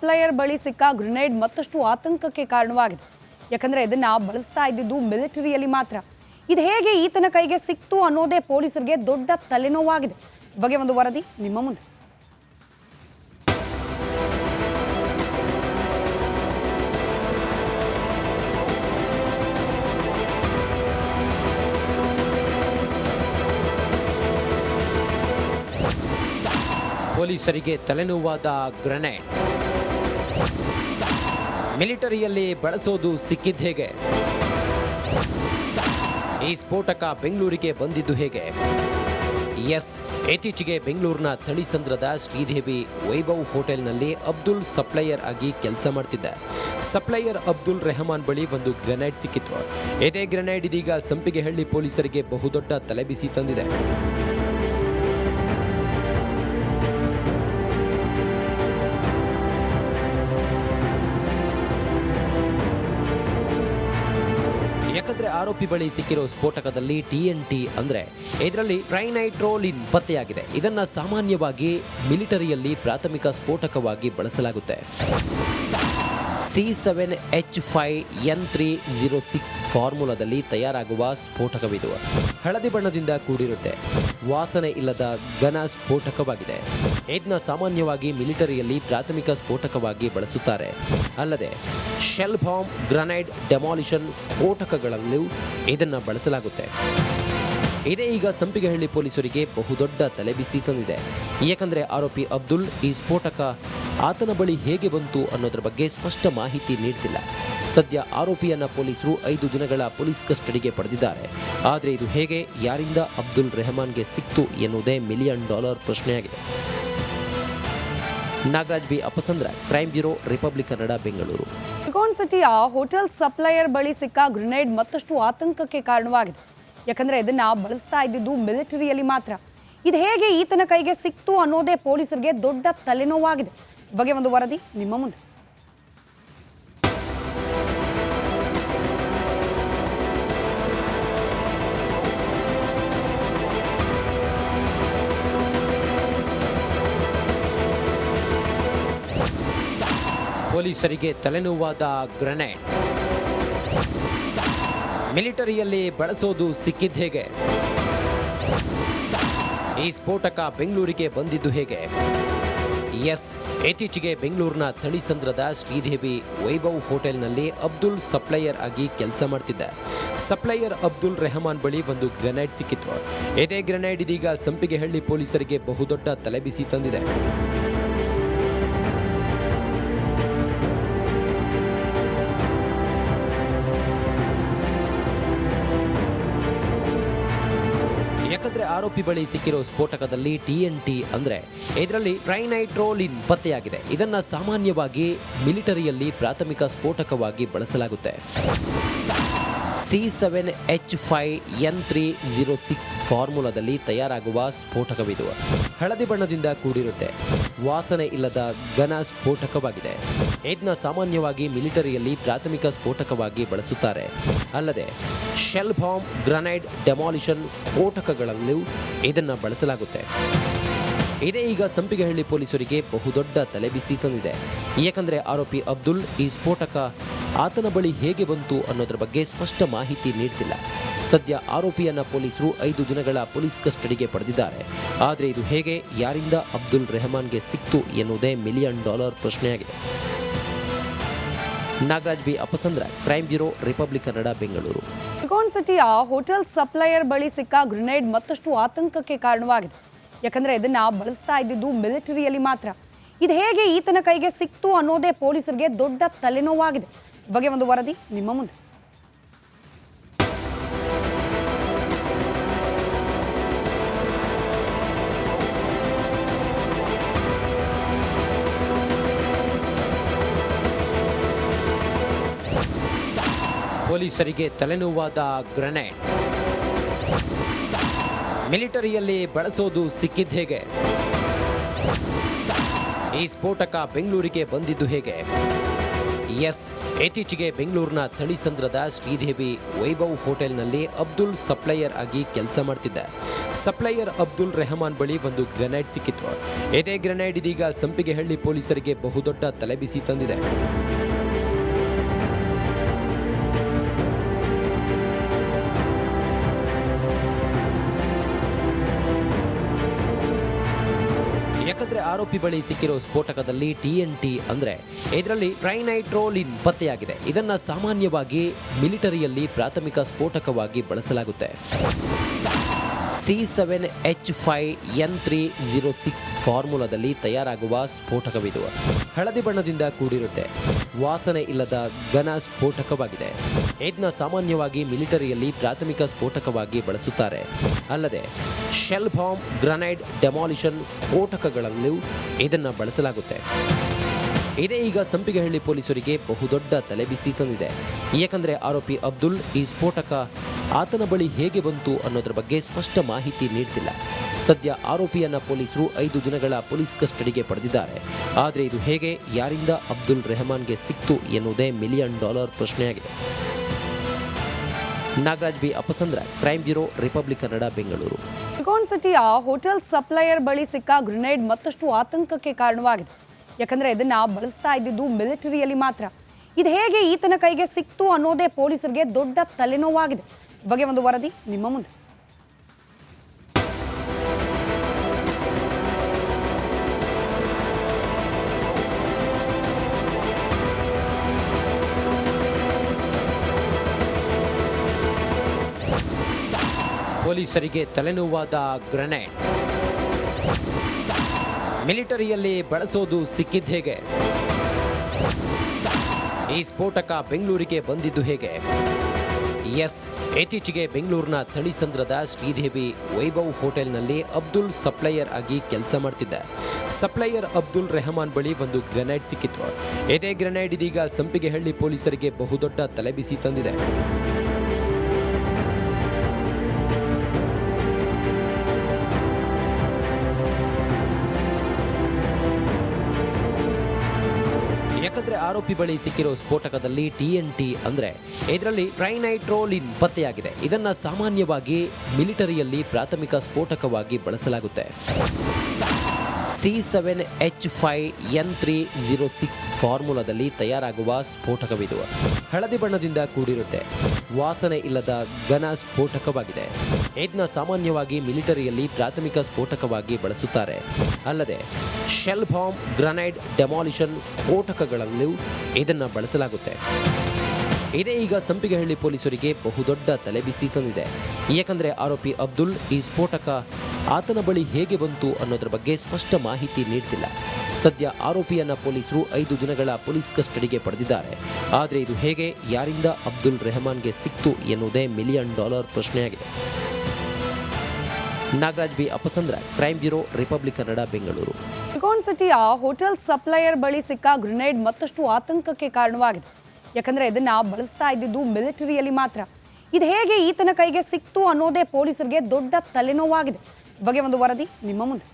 Supplier ಬಳಿ ಸಿಕ್ಕ grenade ಮತ್ತಷ್ಟು ಆತಂಕಕ್ಕೆ ಕಾರಣವಾಗಿದೆ. ಯಾಕಂದ್ರೆ ಇದನ್ನ ಬಳಸ್ತಾ ಇದ್ದಿದ್ದು ಮಿಲಿಟರಿಯಲ್ಲಿ ಮಾತ್ರ. ಇದು ಹೇಗೆ ಈತನ ಕೈಗೆ ಸಿಕ್ತು ಅನ್ನೋದೇ ಪೊಲೀಸರಿಗೆ ದೊಡ್ಡ ತಲೆನೋವಾಗಿದೆ. ಈ ಬಗ್ಗೆ ಒಂದು ವರದಿ ನಿಮ್ಮ ಮುಂದೆ. ಪೊಲೀಸರಿಗೆ ತಲೆನೋವಾದ ಗ್ರೆನೇಡ್ ಮಿಲಿಟರಿಯಲ್ಲಿ ಬಳಸೋದು ಸಿಕ್ಕಿದ್ದು ಹೇಗೆ? ಈ ಸ್ಫೋಟಕ ಬೆಂಗಳೂರಿಗೆ ಬಂದಿದ್ದು ಹೇಗೆ? ಇತ್ತೀಚೆಗೆ ಬೆಂಗಳೂರಿನ ಥಣಿಸಂದ್ರದ ಶ್ರೀದೇವಿ ವೈಭವ್ ಹೋಟೆಲ್ನಲ್ಲಿ ಅಬ್ದುಲ್ ಸಪ್ಲೈಯರ್ ಆಗಿ ಕೆಲಸ ಮಾಡ್ತಿದ್ದ. ಸಪ್ಲೈಯರ್ ಅಬ್ದುಲ್ ರೆಹಮಾನ್ ಬಳಿ ಒಂದು ಗ್ರೆನೇಡ್ ಸಿಕ್ಕಿತ್ತು. ಇದೇ ಗ್ರೆನೇಡ್ ಇದೀಗ ಸಂಪಿಗೆಹಳ್ಳಿ ಪೊಲೀಸರಿಗೆ ಬಹುದೊಡ್ಡ ತಲೆಬಿಸಿ ತಂದಿದೆ. ಯಾಕಂದ್ರೆ ಆರೋಪಿ ಬಳಿ ಸಿಕ್ಕಿರೋ ಸ್ಫೋಟಕದಲ್ಲಿ TNT ಅಂದ್ರೆ ಇದರಲ್ಲಿ ಟ್ರೈನೈಟ್ರೋಲಿನ್ ಪತ್ತೆಯಾಗಿದೆ. ಇದನ್ನ ಸಾಮಾನ್ಯವಾಗಿ ಮಿಲಿಟರಿಯಲ್ಲಿ ಪ್ರಾಥಮಿಕ ಸ್ಫೋಟಕವಾಗಿ ಬಳಸಲಾಗುತ್ತೆ. C7H5N306 ಫಾರ್ಮುಲಾದಲ್ಲಿ ತಯಾರಾಗುವ ಸ್ಫೋಟಕವಿದು. ಹಳದಿ ಬಣ್ಣದಿಂದ ಕೂಡಿರುತ್ತೆ. ವಾಸನೆ ಇಲ್ಲದ ಘನ ಸ್ಫೋಟಕವಾಗಿದೆ. ಇದನ್ನ ಸಾಮಾನ್ಯವಾಗಿ ಮಿಲಿಟರಿಯಲ್ಲಿ ಪ್ರಾಥಮಿಕ ಸ್ಫೋಟಕವಾಗಿ ಬಳಸುತ್ತಾರೆ. ಅಲ್ಲದೆ ಶೆಲ್ ಬಾಂಬ್, ಗ್ರೆನೇಡ್, ಡೆಮಾಲಿಷನ್ ಸ್ಫೋಟಕಗಳಲ್ಲೂ ಇದನ್ನ ಬಳಸಲಾಗುತ್ತೆ. ಇದೇ ಈಗ ಸಂಪಿಗೆಹಳ್ಳಿ ಪೊಲೀಸರಿಗೆ ಬಹುದೊಡ್ಡ ತಲೆಬಿಸಿ ತಂದಿದೆ. ಯಾಕಂದ್ರೆ ಆರೋಪಿ ಅಬ್ದುಲ್ ಈ ಸ್ಫೋಟಕ ಆತನ ಬಳಿ ಹೇಗೆ ಬಂತು ಅನ್ನೋದ್ರ ಬಗ್ಗೆ ಸ್ಪಷ್ಟ ಮಾಹಿತಿ ನೀಡ್ತಿಲ್ಲ. ಸದ್ಯ ಆರೋಪಿಯನ್ನ ಪೊಲೀಸರು 5 ದಿನಗಳ ಪೊಲೀಸ್ ಕಸ್ಟಡಿಗೆ ಪಡೆದಿದ್ದಾರೆ. ಆದರೆ ಇದು ಹೇಗೆ, ಯಾರಿಂದ ಅಬ್ದುಲ್ ರೆಹಮಾನ್ಗೆ ಸಿಕ್ತು ಎನ್ನುವುದೇ $1 ಮಿಲಿಯನ್ ಪ್ರಶ್ನೆಯಾಗಿದೆ. Nagaraj B Apasandra, crime bureau, Republic Kannada, Bengaluru. Silicon ಸಿಟಿಯ ಹೋಟೆಲ್ ಸಪ್ಲೈಯರ್ ಬಳಿ ಸಿಕ್ಕ ಗ್ರೆನೇಡ್ ಮತ್ತಷ್ಟು ಆತಂಕಕ್ಕೆ ಕಾರಣವಾಗಿದೆ. ಯಾಕಂದ್ರೆ ಇದನ್ನ ಬಳಸ್ತಾ ಇದ್ದಿದ್ದು ಮಿಲಿಟರಿಯಲ್ಲಿ ಮಾತ್ರ. ಇದು ಹೇಗೆ ಈತನ ಕೈಗೆ ಸಿಕ್ತು ಅನ್ನೋದೇ ಪೊಲೀಸರಿಗೆ ದೊಡ್ಡ ತಲೆನೋವಾಗಿದೆ. ಈ ಬಗ್ಗೆ ಒಂದು ವರದಿ ನಿಮ್ಮ ಮುಂದೆ. ಪೊಲೀಸರಿಗೆ ತಲೆನೋವಾದ ಗ್ರೆನೇಡ್ ಮಿಲಿಟರಿಯಲ್ಲಿ ಬಳಸೋದು ಸಿಕ್ಕಿದ್ದು ಹೇಗೆ? ಈ ಸ್ಫೋಟಕ ಬೆಂಗಳೂರಿಗೆ ಬಂದಿದ್ದು ಹೇಗೆ? ಇತ್ತೀಚೆಗೆ ಬೆಂಗಳೂರಿನ ಥಣಿಸಂದ್ರದ ಶ್ರೀದೇವಿ ವೈಭವ್ ಹೋಟೆಲ್ನಲ್ಲಿ ಅಬ್ದುಲ್ ಸಪ್ಲೈಯರ್ ಆಗಿ ಕೆಲಸ ಮಾಡ್ತಿದ್ದ. ಸಪ್ಲೈಯರ್ ಅಬ್ದುಲ್ ರೆಹಮಾನ್ ಬಳಿ ಒಂದು ಗ್ರೆನೇಡ್ ಸಿಕ್ಕಿತ್ತು. ಇದೇ ಗ್ರೆನೇಡ್ ಇದೀಗ ಸಂಪಿಗೆಹಳ್ಳಿ ಪೊಲೀಸರಿಗೆ ಬಹುದೊಡ್ಡ ತಲೆಬಿಸಿ ತಂದಿದೆ. ಯಾಕಂದ್ರೆ ಆರೋಪಿ ಬಳಿ ಸಿಕ್ಕಿರೋ ಸ್ಫೋಟಕದಲ್ಲಿ TNT ಅಂದ್ರೆ ಇದರಲ್ಲಿ ಟ್ರೈನೈಟ್ರೋಲಿನ್ ಪತ್ತೆಯಾಗಿದೆ. ಇದನ್ನ ಸಾಮಾನ್ಯವಾಗಿ ಮಿಲಿಟರಿಯಲ್ಲಿ ಪ್ರಾಥಮಿಕ ಸ್ಫೋಟಕವಾಗಿ ಬಳಸಲಾಗುತ್ತೆ. C7H5N306 ಫಾರ್ಮುಲಾದಲ್ಲಿ ತಯಾರಾಗುವ ಸ್ಫೋಟಕವಿದು. ಹಳದಿ ಬಣ್ಣದಿಂದ ಕೂಡಿರುತ್ತೆ. ವಾಸನೆ ಇಲ್ಲದ ಘನ ಸ್ಫೋಟಕವಾಗಿದೆ. ಇದನ್ನ ಸಾಮಾನ್ಯವಾಗಿ ಮಿಲಿಟರಿಯಲ್ಲಿ ಪ್ರಾಥಮಿಕ ಸ್ಫೋಟಕವಾಗಿ ಬಳಸುತ್ತಾರೆ. ಅಲ್ಲದೆ ಶೆಲ್ ಬಾಂಬ್, ಗ್ರೆನೇಡ್, ಡೆಮಾಲಿಷನ್ ಸ್ಫೋಟಕಗಳಲ್ಲೂ ಇದನ್ನ ಬಳಸಲಾಗುತ್ತೆ. ಇದೇ ಈಗ ಸಂಪಿಗೆಹಳ್ಳಿ ಪೊಲೀಸರಿಗೆ ಬಹುದೊಡ್ಡ ತಲೆಬಿಸಿ ತಂದಿದೆ. ಯಾಕಂದ್ರೆ ಆರೋಪಿ ಅಬ್ದುಲ್ ಈ ಸ್ಫೋಟಕ ಆತನ ಬಳಿ ಹೇಗೆ ಬಂತು ಅನ್ನೋದ್ರ ಬಗ್ಗೆ ಸ್ಪಷ್ಟ ಮಾಹಿತಿ ನೀಡ್ತಿಲ್ಲ. ಸದ್ಯ ಆರೋಪಿಯನ್ನ ಪೊಲೀಸರು 5 ದಿನಗಳ ಪೊಲೀಸ್ ಕಸ್ಟಡಿಗೆ ಪಡೆದಿದ್ದಾರೆ. ಆದರೆ ಇದು ಹೇಗೆ, ಯಾರಿಂದ ಅಬ್ದುಲ್ ರೆಹಮಾನ್ಗೆ ಸಿಕ್ತು ಎನ್ನುವುದೇ $1 ಮಿಲಿಯನ್ ಪ್ರಶ್ನೆಯಾಗಿದೆ. Nagaraj B Apasandra, crime bureau, Republic Kannada, Bengaluru. Silicon ಸಿಟಿಯ ಹೋಟೆಲ್ ಸಪ್ಲೈಯರ್ ಬಳಿ ಸಿಕ್ಕ ಗ್ರೆನೇಡ್ ಮತ್ತಷ್ಟು ಆತಂಕಕ್ಕೆ ಕಾರಣವಾಗಿದೆ. ಯಾಕಂದ್ರೆ ಇದನ್ನ ಬಳಸ್ತಾ ಇದ್ದಿದ್ದು ಮಿಲಿಟರಿಯಲ್ಲಿ ಮಾತ್ರ. ಇದು ಹೇಗೆ ಈತನ ಕೈಗೆ ಸಿಕ್ತು ಅನ್ನೋದೇ ಪೊಲೀಸರಿಗೆ ದೊಡ್ಡ ತಲೆನೋವಾಗಿದೆ. ಈ ಬಗ್ಗೆ ಒಂದು ವರದಿ ನಿಮ್ಮ ಮುಂದೆ. ಪೊಲೀಸರಿಗೆ ತಲೆನೋವಾದ ಗ್ರೆನೇಡ್ ಮಿಲಿಟರಿಯಲ್ಲಿ ಬಳಸೋದು ಸಿಕ್ಕಿದ್ದು ಹೇಗೆ? ಈ ಸ್ಫೋಟಕ ಬೆಂಗಳೂರಿಗೆ ಬಂದಿದ್ದು ಹೇಗೆ? ಎಸ್, ಇತ್ತೀಚೆಗೆ ಬೆಂಗಳೂರಿನ ಥಳಿಸಂದ್ರದ ಶ್ರೀದೇವಿ ವೈಭವ್ ಹೋಟೆಲ್ನಲ್ಲಿ ಅಬ್ದುಲ್ ಸಪ್ಲೈಯರ್ ಆಗಿ ಕೆಲಸ ಮಾಡ್ತಿದ್ದ. ಸಪ್ಲೈಯರ್ ಅಬ್ದುಲ್ ರೆಹಮಾನ್ ಬಳಿ ಒಂದು ಗ್ರೆನೇಡ್ ಸಿಕ್ಕಿತ್ತು. ಇದೇ ಗ್ರೆನೇಡ್ ಇದೀಗ ಸಂಪಿಗೆಹಳ್ಳಿ ಪೊಲೀಸರಿಗೆ ಬಹುದೊಡ್ಡ ತಲೆಬಿಸಿ ತಂದಿದೆ. ಯಾಕಂದ್ರೆ ಆರೋಪಿ ಬಳಿ ಸಿಕ್ಕಿರೋ ಸ್ಫೋಟಕದಲ್ಲಿ TNT ಅಂದ್ರೆ ಇದರಲ್ಲಿ ಟ್ರೈನೈಟ್ರೋಲಿನ್ ಪತ್ತೆಯಾಗಿದೆ. ಇದನ್ನ ಸಾಮಾನ್ಯವಾಗಿ ಮಿಲಿಟರಿಯಲ್ಲಿ ಪ್ರಾಥಮಿಕ ಸ್ಫೋಟಕವಾಗಿ ಬಳಸಲಾಗುತ್ತೆ. C7H5N306 ಫಾರ್ಮುಲಾದಲ್ಲಿ ತಯಾರಾಗುವ ಸ್ಫೋಟಕವಿದು. ಹಳದಿ ಬಣ್ಣದಿಂದ ಕೂಡಿರುತ್ತೆ. ವಾಸನೆ ಇಲ್ಲದ ಘನ ಸ್ಫೋಟಕವಾಗಿದೆ. ಇದನ್ನ ಸಾಮಾನ್ಯವಾಗಿ ಮಿಲಿಟರಿಯಲ್ಲಿ ಪ್ರಾಥಮಿಕ ಸ್ಫೋಟಕವಾಗಿ ಬಳಸುತ್ತಾರೆ. ಅಲ್ಲದೆ ಶೆಲ್ ಬಾಂಬ್, ಗ್ರನೈಡ್, ಡೆಮಾಲಿಷನ್ ಸ್ಫೋಟಕಗಳಲ್ಲೂ ಇದನ್ನು ಬಳಸಲಾಗುತ್ತೆ. ಇದೇ ಈಗ ಸಂಪಿಗೆಹಳ್ಳಿ ಪೊಲೀಸರಿಗೆ ಬಹುದೊಡ್ಡ ತಲೆಬಿಸಿ ತಂದಿದೆ. ಏಕೆಂದರೆ ಆರೋಪಿ ಅಬ್ದುಲ್ ಈ ಸ್ಫೋಟಕ ಆತನ ಬಳಿ ಹೇಗೆ ಬಂತು ಅನ್ನೋದ್ರ ಬಗ್ಗೆ ಸ್ಪಷ್ಟ ಮಾಹಿತಿ ನೀಡ್ತಿಲ್ಲ. ಸದ್ಯ ಆರೋಪಿಯನ್ನ ಪೊಲೀಸರು 5 ದಿನಗಳ ಪೊಲೀಸ್ ಕಸ್ಟಡಿಗೆ ಪಡೆದಿದ್ದಾರೆ. ಆದರೆ ಇದು ಹೇಗೆ, ಯಾರಿಂದ ಅಬ್ದುಲ್ ರೆಹಮಾನ್ಗೆ ಸಿಕ್ತು ಎನ್ನುವುದೇ $1 ಮಿಲಿಯನ್ ಪ್ರಶ್ನೆಯಾಗಿದೆ. Nagaraj B Apasandra, crime bureau, Republic Kannada, Bengaluru. Silicon ಸಿಟಿಯ ಹೋಟೆಲ್ ಸಪ್ಲೈಯರ್ ಬಳಿ ಸಿಕ್ಕ ಗ್ರೆನೇಡ್ ಮತ್ತಷ್ಟು ಆತಂಕಕ್ಕೆ ಕಾರಣವಾಗಿದೆ. ಯಾಕಂದ್ರೆ ಇದನ್ನ ಬಳಸ್ತಾ ಇದ್ದಿದ್ದು ಮಿಲಿಟರಿಯಲ್ಲಿ ಮಾತ್ರ. ಇದು ಹೇಗೆ ಈತನ ಕೈಗೆ ಸಿಕ್ತು ಅನ್ನೋದೇ ಪೊಲೀಸರಿಗೆ ದೊಡ್ಡ ತಲೆನೋವಾಗಿದೆ. ಈ ಬಗ್ಗೆ ಒಂದು ವರದಿ ನಿಮ್ಮ ಮುಂದೆ. ಪೊಲೀಸರಿಗೆ ತಲೆನೋವಾದ ಗ್ರೆನೇಡ್ ಮಿಲಿಟರಿಯಲ್ಲಿ ಬಳಸೋದು ಸಿಕ್ಕಿದ್ದು ಹೇಗೆ? ಈ ಸ್ಫೋಟಕ ಬೆಂಗಳೂರಿಗೆ ಬಂದಿದ್ದು ಹೇಗೆ? ಎಸ್, ಇತ್ತೀಚೆಗೆ ಬೆಂಗಳೂರಿನ ಥಳಿಸಂದ್ರದ ಶ್ರೀದೇವಿ ವೈಭವ್ ಹೋಟೆಲ್ನಲ್ಲಿ ಅಬ್ದುಲ್ ಸಪ್ಲೈಯರ್ ಆಗಿ ಕೆಲಸ ಮಾಡ್ತಿದ್ದ. ಸಪ್ಲೈಯರ್ ಅಬ್ದುಲ್ ರೆಹಮಾನ್ ಬಳಿ ಒಂದು ಗ್ರೆನೇಡ್ ಸಿಕ್ಕಿತ್ತು. ಇದೇ ಗ್ರೆನೇಡ್ ಇದೀಗ ಸಂಪಿಗೆಹಳ್ಳಿ ಪೊಲೀಸರಿಗೆ ಬಹುದೊಡ್ಡ ತಲೆಬಿಸಿ ತಂದಿದೆ. ಯಾಕಂದ್ರೆ ಆರೋಪಿ ಬಳಿ ಸಿಕ್ಕಿರೋ ಸ್ಫೋಟಕದಲ್ಲಿ TNT ಅಂದ್ರೆ ಇದರಲ್ಲಿ ಟ್ರೈನೈಟ್ರೋಲಿನ್ ಪತ್ತೆಯಾಗಿದೆ. ಇದನ್ನ ಸಾಮಾನ್ಯವಾಗಿ ಮಿಲಿಟರಿಯಲ್ಲಿ ಪ್ರಾಥಮಿಕ ಸ್ಫೋಟಕವಾಗಿ ಬಳಸಲಾಗುತ್ತೆ. C7H5N306 ಫಾರ್ಮುಲಾದಲ್ಲಿ ತಯಾರಾಗುವ ಸ್ಫೋಟಕವಿದು. ಹಳದಿ ಬಣ್ಣದಿಂದ ಕೂಡಿರುತ್ತೆ. ವಾಸನೆ ಇಲ್ಲದ ಘನ ಸ್ಫೋಟಕವಾಗಿದೆ. ಇದನ್ನ ಸಾಮಾನ್ಯವಾಗಿ ಮಿಲಿಟರಿಯಲ್ಲಿ ಪ್ರಾಥಮಿಕ ಸ್ಫೋಟಕವಾಗಿ ಬಳಸುತ್ತಾರೆ. ಅಲ್ಲದೆ ಶೆಲ್ ಬಾಂಬ್, ಗ್ರನೈಡ್, ಡೆಮಾಲಿಷನ್ ಸ್ಫೋಟಕಗಳಲ್ಲೂ ಇದನ್ನು ಬಳಸಲಾಗುತ್ತೆ. ಇದೇ ಈಗ ಸಂಪಿಗೆಹಳ್ಳಿ ಪೊಲೀಸರಿಗೆ ಬಹುದೊಡ್ಡ ತಲೆಬಿಸಿ ತಂದಿದೆ. ಏಕೆಂದರೆ ಆರೋಪಿ ಅಬ್ದುಲ್ ಈ ಸ್ಫೋಟಕ ಆತನ ಬಳಿ ಹೇಗೆ ಬಂತು ಅನ್ನೋದ್ರ ಬಗ್ಗೆ ಸ್ಪಷ್ಟ ಮಾಹಿತಿ ನೀಡ್ತಿಲ್ಲ. ಸದ್ಯ ಆರೋಪಿಯನ್ನ ಪೊಲೀಸರು 5 ದಿನಗಳ ಪೊಲೀಸ್ ಕಸ್ಟಡಿಗೆ ಪಡೆದಿದ್ದಾರೆ. ಆದರೆ ಇದು ಹೇಗೆ, ಯಾರಿಂದ ಅಬ್ದುಲ್ ರೆಹಮಾನ್ಗೆ ಸಿಕ್ತು ಎನ್ನುವುದೇ $1 ಮಿಲಿಯನ್ ಪ್ರಶ್ನೆಯಾಗಿದೆ. Nagaraj B Apasandra, crime bureau, Republic Kannada, Bengaluru. Silicon ಸಿಟಿಯ ಹೋಟೆಲ್ ಸಪ್ಲೈಯರ್ ಬಳಿ ಸಿಕ್ಕ ಗ್ರೆನೇಡ್ ಮತ್ತಷ್ಟು ಆತಂಕಕ್ಕೆ ಕಾರಣವಾಗಿದೆ. ಯಾಕಂದ್ರೆ ಇದನ್ನ ಬಳಸ್ತಾ ಇದ್ದಿದ್ದು ಮಿಲಿಟರಿಯಲ್ಲಿ ಮಾತ್ರ. ಇದು ಹೇಗೆ ಈತನ ಕೈಗೆ ಸಿಕ್ತು ಅನ್ನೋದೇ ಪೊಲೀಸರಿಗೆ ದೊಡ್ಡ ತಲೆನೋವಾಗಿದೆ. ಈ ಬಗ್ಗೆ ಒಂದು ವರದಿ ನಿಮ್ಮ ಮುಂದೆ.